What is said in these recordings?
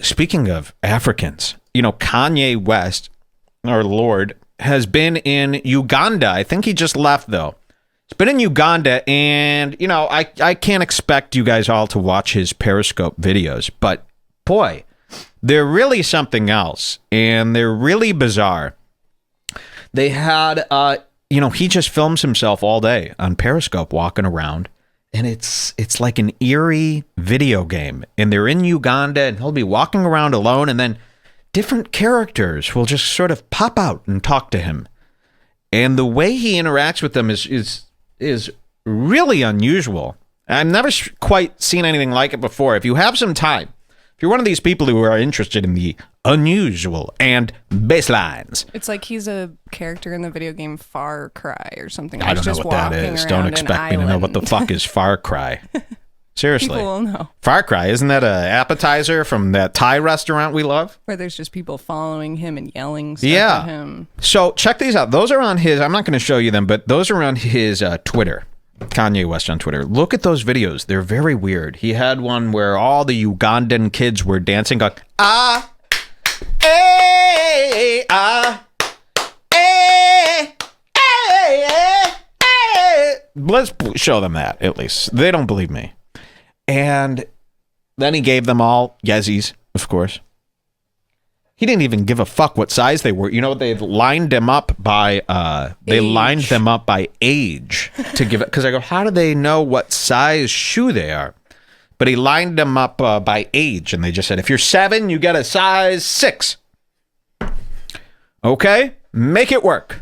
Speaking of Africans, Kanye West, our Lord, has been in Uganda. I think he just left, though. He's been in Uganda, and, I can't expect you guys all to watch his Periscope videos, but, boy, they're really something else, and they're really bizarre. They had, he just films himself all day on Periscope walking around, and it's like an eerie video game, and they're in Uganda, and he'll be walking around alone, and then different characters will just sort of pop out and talk to him. And the way he interacts with them is really unusual. I've never quite seen anything like it before. If you have some time, if you're one of these people who are interested in the unusual and baselines. It's like he's a character in the video game Far Cry or something. I don't know what that is. Don't expect me to know what the fuck is Far Cry. Seriously. People will know. Far Cry, isn't that an appetizer from that Thai restaurant we love? Where there's just people following him and yelling stuff at him. So check these out. Those are on his, I'm not going to show you them, but those are on his Twitter. Kanye West on Twitter. Look at those videos. They're very weird. He had one where all the Ugandan kids were dancing, going, Let's show them that, at least. They don't believe me. And then he gave them all Yeezys, of course. He didn't even give a fuck what size they were. They lined them up by age to give it, because I go, how do they know what size shoe they are? But he lined them up by age, and they just said, if you're 7, you get a size 6. Okay, make it work.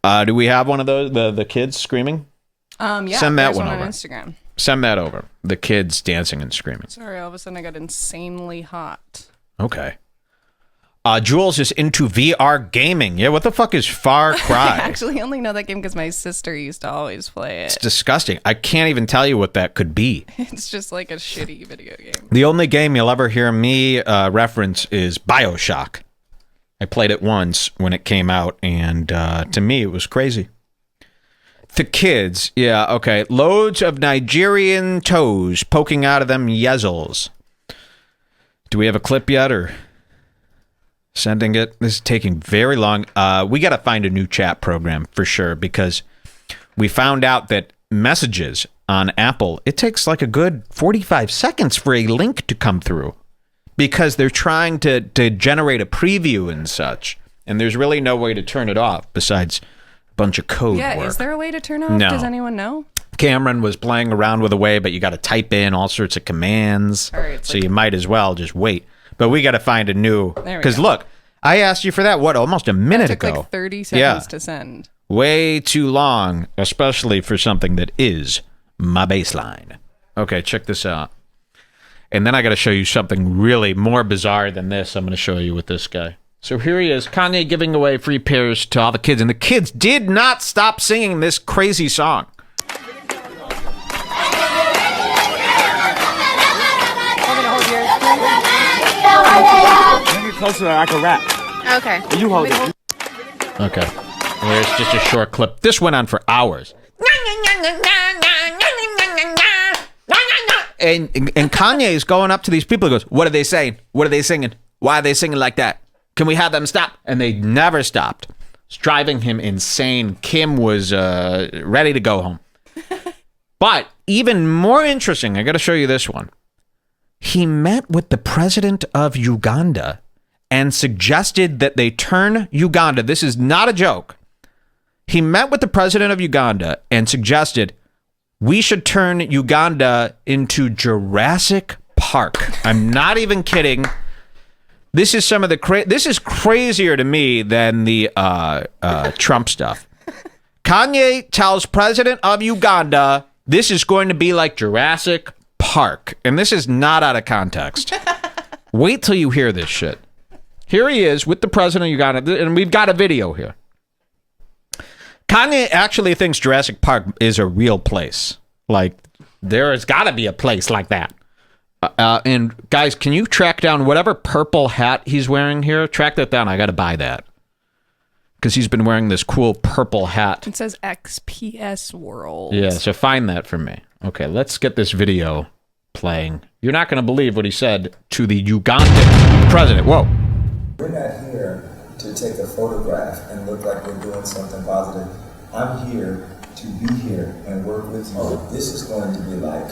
Do we have one of those, the kids screaming? Yeah. Send that one over on Instagram. Send that over. The kids dancing and screaming. Sorry, all of a sudden I got insanely hot. Okay. Jules is into VR gaming. Yeah, what the fuck is Far Cry? I actually only know that game because my sister used to always play it. It's disgusting. I can't even tell you what that could be. It's just like a shitty video game. The only game you'll ever hear me reference is BioShock. I played it once when it came out, and to me, it was crazy. The kids, yeah, okay. Loads of Nigerian toes poking out of them yezzles. Do we have a clip yet, or sending it? This is taking very long. We got to find a new chat program for sure, because we found out that messages on Apple, it takes like a good 45 seconds for a link to come through, because they're trying to generate a preview and such, and there's really no way to turn it off besides a bunch of code work. Is there a way to turn off? No. Does anyone know? Cameron was playing around with a way, but you got to type in all sorts of commands, so you might as well just wait. But we got to find a new, because look, I asked you for that, almost a minute ago. It took like 30 seconds to send. Way too long, especially for something that is my baseline. Okay, check this out. And then I got to show you something really more bizarre than this. I'm going to show you with this guy. So here he is, Kanye giving away free pairs to all the kids. And the kids did not stop singing this crazy song. Bring it closer, I can rap. Okay. You hold it. Okay. There's just a short clip. This went on for hours. And Kanye is going up to these people and goes, what are they saying? What are they singing? Why are they singing like that? Can we have them stop? And they never stopped. It's driving him insane. Kim was ready to go home. But even more interesting, I got to show you this one. He met with the president of Uganda and suggested that they turn Uganda. This is not a joke. He met with the president of Uganda and suggested we should turn Uganda into Jurassic Park. I'm not even kidding. This is some of the this is crazier to me than the Trump stuff. Kanye tells president of Uganda this is going to be like Jurassic Park, and this is not out of context. Wait till you hear this shit. Here he is with the president of Uganda, and we've got a video here. Kanye actually thinks Jurassic Park is a real place. Like, there has got to be a place like that. And guys, can you track down whatever purple hat he's wearing here? Track that down. I got to buy that. Because he's been wearing this cool purple hat. It says XPS World. Yeah, so find that for me. Okay, let's get this video playing. You're not going to believe what he said to the Ugandan president. Whoa. We're not here to take a photograph and look like we're doing something positive. I'm here to be here and work with you. This is going to be like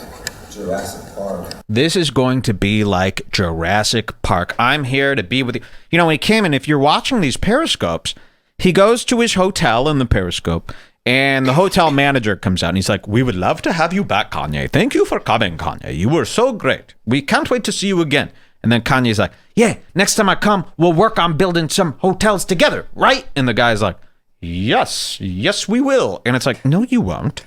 Jurassic Park. This is going to be like Jurassic Park. I'm here to be with you. You know, when he came in, if you're watching these periscopes, he goes to his hotel in the periscope, and the hotel manager comes out, and he's like, we would love to have you back, Kanye. Thank you for coming, Kanye. You were so great. We can't wait to see you again. And then Kanye's like, yeah, next time I come, we'll work on building some hotels together, right? And the guy's like, yes, we will. And it's like, no, you won't.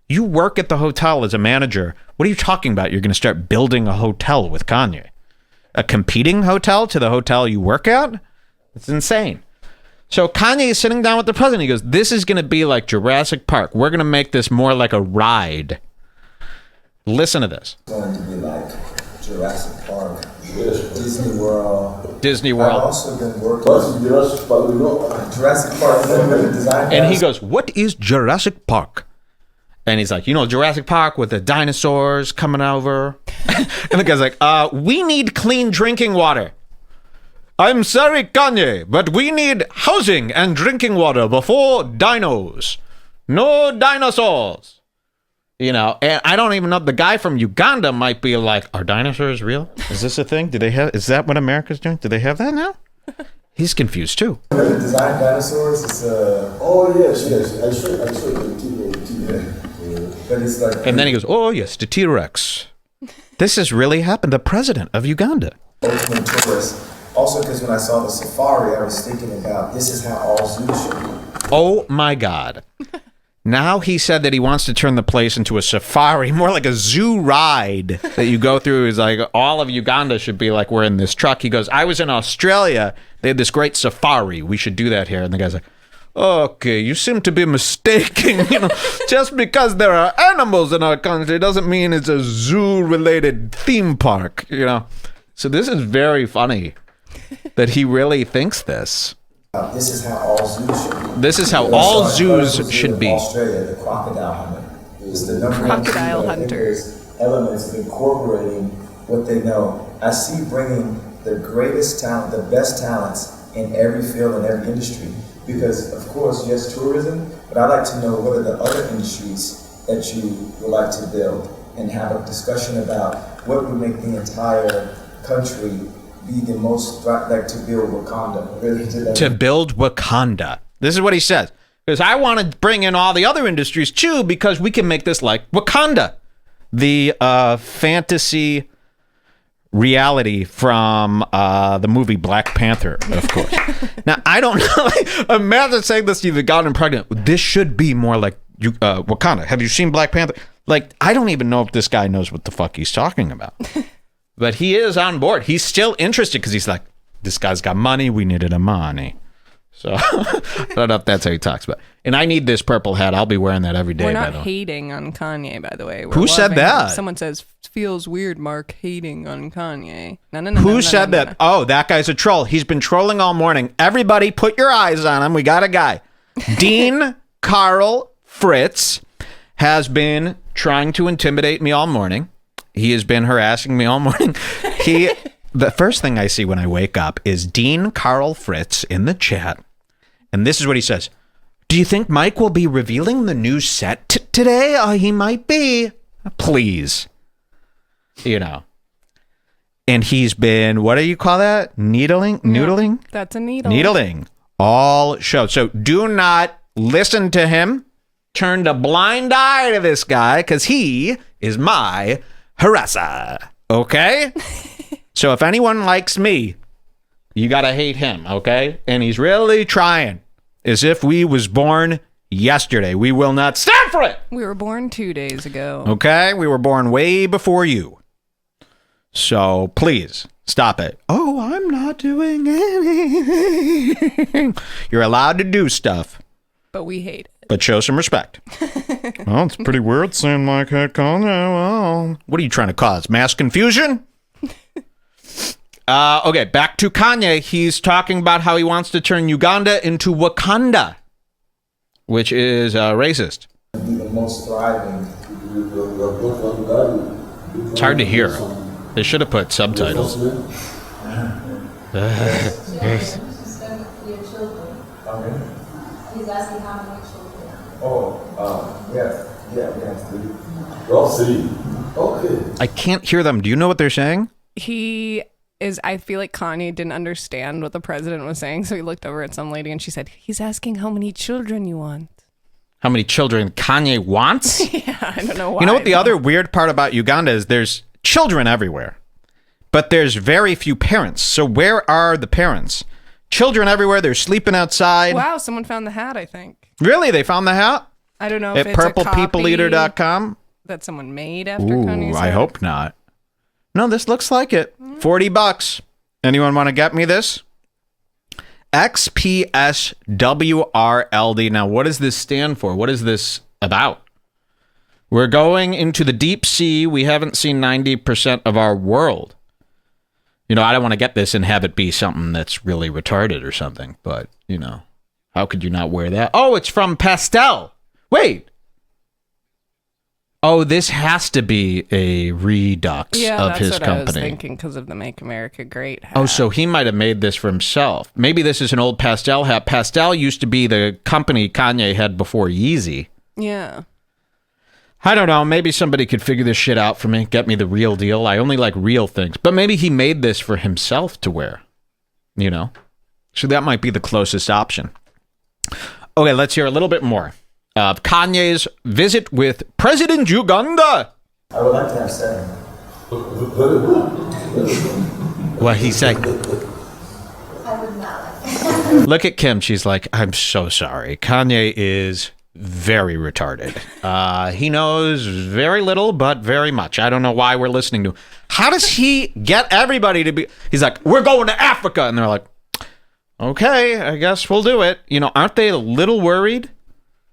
You work at the hotel as a manager. What are you talking about? You're going to start building a hotel with Kanye. A competing hotel to the hotel you work at? It's insane. So Kanye is sitting down with the president. He goes, this is going to be like Jurassic Park. We're going to make this more like a ride. Listen to this. It's going to be like Jurassic Park, Disney World. Disney World. I've also been working on Jurassic Park. And he goes, what is Jurassic Park? And he's like, you know, Jurassic Park with the dinosaurs coming over. And the guy's like, we need clean drinking water. I'm sorry, Kanye, but we need housing and drinking water before dinos. No dinosaurs. You know, and I don't even know. The guy from Uganda might be like, are dinosaurs real? Is this a thing? Do they have? Is that what America's doing? Do they have that now? He's confused too. Design dinosaurs. It's yes. I saw it. But it's like. And then he goes, oh yes, the T-Rex. This has really happened. The president of Uganda. Ultimate tourist. Also, because when I saw the safari, I was thinking about this is how all zoos should be. Oh my God. Now he said that he wants to turn the place into a safari, more like a zoo ride that you go through. Is like all of Uganda should be like we're in this truck. He goes, I was in Australia. They had this great safari. We should do that here. And the guy's like, okay, you seem to be mistaking. You know, just because there are animals in our country doesn't mean it's a zoo-related theme park. You know, so this is very funny that he really thinks this. This is how all zoos should be. This is how all zoos should be. Australia, the crocodile hunter is the number Crocodile one hunter. Elements of incorporating what they know. I see bringing the greatest talent, the best talents in every field and every industry. Because of course, yes, tourism, but I like to know what are the other industries that you would like to build and have a discussion about what would make the entire country be the most like to build Wakanda. Really, to build Wakanda. This is what he says. Because I want to bring in all the other industries too, because we can make this like Wakanda. The fantasy reality from the movie Black Panther, of course. Now, I don't know. Imagine saying this to the Ugandan president. This should be more like Wakanda. Have you seen Black Panther? Like, I don't even know if this guy knows what the fuck he's talking about. But he is on board. He's still interested because he's like, this guy's got money. We needed a money. So I don't know if that's how he talks about it. And I need this purple hat. I'll be wearing that every day. We're not hating on Kanye, by the way. We're Who said loving that? him. Someone says, feels weird, Mark, hating on Kanye. No. Who said that? Oh, that guy's a troll. He's been trolling all morning. Everybody put your eyes on him. We got a guy. Dean Carl Fritz has been trying to intimidate me all morning. He has been harassing me all morning. The first thing I see when I wake up is Dean Carl Fritz in the chat. And this is what he says. Do you think Mike will be revealing the new set today? He might be. Please. You know. And he's been, what do you call that? Needling? Noodling? That's a needle. Needling. All show. So do not listen to him. Turn a blind eye to this guy because he is my harasser. Okay? So if anyone likes me, you got to hate him, okay? And he's really trying. As if we was born yesterday. We will not stand for it. We were born 2 days ago. Okay? We were born way before you. So please, stop it. Oh, I'm not doing anything. You're allowed to do stuff. But we hate it. But show some respect. Well, it's pretty weird saying Mike had Kanye. Well, what are you trying to cause? Mass confusion? Okay, back to Kanye. He's talking about how he wants to turn Uganda into Wakanda, which is racist. Be the most thriving. It's hard to hear. They should have put subtitles. He's asking how many children. Yeah, we have 3. We're all 3. Okay. I can't hear them. Do you know what they're saying? I feel like Kanye didn't understand what the president was saying, so he looked over at some lady and she said, he's asking how many children you want. How many children Kanye wants? Yeah, I don't know why. You know what the other weird part about Uganda is? There's children everywhere, but there's very few parents. So where are the parents? Children everywhere. They're sleeping outside. Wow, someone found the hat, I think. Really? They found the hat? I don't know At if it's a purplepeopleeater.com? that someone made after Ooh, Kanye's I hat. hope not. No, this looks like it. $40. Anyone want to get me this? XPSWRLD. Now, what does this stand for? What is this about? We're going into the deep sea. We haven't seen 90% of our world. You know, I don't want to get this and have it be something that's really retarded or something, but, you know, how could you not wear that? Oh, it's from Pastel. Wait. Oh, this has to be a redux of his company. Yeah, that's what I was thinking because of the Make America Great hat. Oh, so he might have made this for himself. Maybe this is an old Pastel hat. Pastel used to be the company Kanye had before Yeezy. Yeah. I don't know. Maybe somebody could figure this shit out for me. Get me the real deal. I only like real things. But maybe he made this for himself to wear. You know? So that might be the closest option. Okay, let's hear a little bit more of Kanye's visit with President Uganda. I would like to have 7. What he said. I would not like. Look at Kim. She's like, I'm so sorry. Kanye is very retarded. He knows very little, but very much. I don't know why we're listening to him. How does he get everybody to be... He's like, we're going to Africa. And they're like, okay, I guess we'll do it. You know, aren't they a little worried?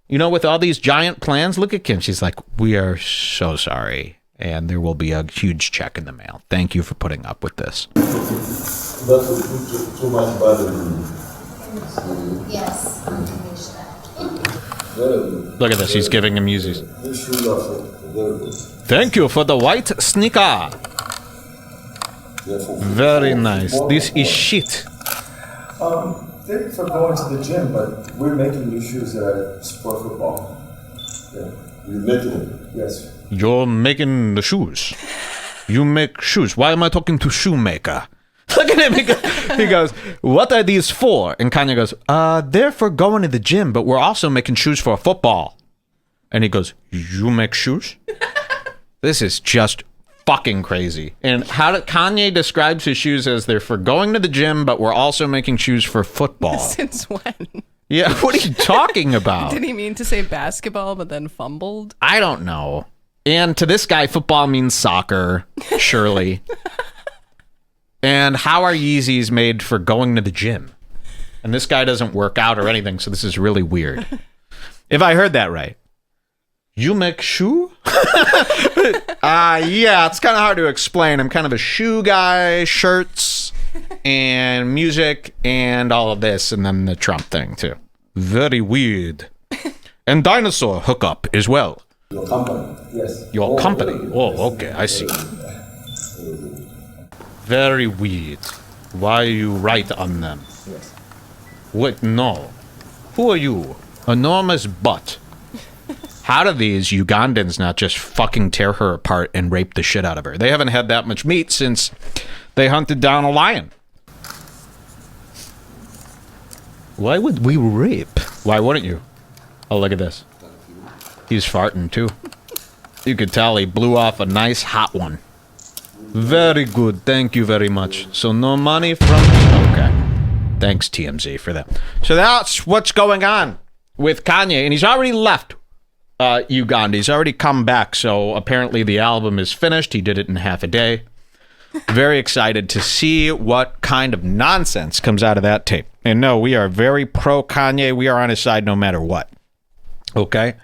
You know, with all these giant plans? Look at Kim. She's like, we are so sorry. And there will be a huge check in the mail. Thank you for putting up with this. That's too much burden. Yes, I'm finished that. Look at this. He's giving him Yeezys. These shoes are very good. Thank you for the white sneaker. Very nice. This is shit. Thank you for going to the gym, but we're making new shoes that are sport football. Yeah. You're making it. Yes. You're making the shoes. You make shoes. Why am I talking to shoemaker? Look at him. He goes, what are these for? And Kanye goes, they're for going to the gym, but we're also making shoes for football. And he goes, you make shoes? This is just fucking crazy. And Kanye describes his shoes as they're for going to the gym, but we're also making shoes for football. Since when? Yeah, what are you talking about? Did he mean to say basketball but then fumbled? I don't know. And to this guy, football means soccer, surely. And how are Yeezys made for going to the gym? And this guy doesn't work out or anything, so this is really weird. If I heard that right. You make shoe? Yeah, it's kind of hard to explain. I'm kind of a shoe guy, shirts, and music, and all of this, and then the Trump thing, too. Very weird. And dinosaur hookup as well. Your company. Yes. Your company? Oh, okay, I see. Very weird. Why you write on them? Yes. Wait, no. Who are you? Enormous butt. How do these Ugandans not just fucking tear her apart and rape the shit out of her? They haven't had that much meat since they hunted down a lion. Why would we rape? Why wouldn't you? Oh, look at this. He's farting too. You could tell he blew off a nice hot one. Very good. Thank you very much. So no money from... Okay. Thanks, TMZ, for that. So that's what's going on with Kanye. And he's already left Uganda. He's already come back. So apparently the album is finished. He did it in half a day. Very excited to see what kind of nonsense comes out of that tape. And no, we are very pro Kanye. We are on his side no matter what. Okay?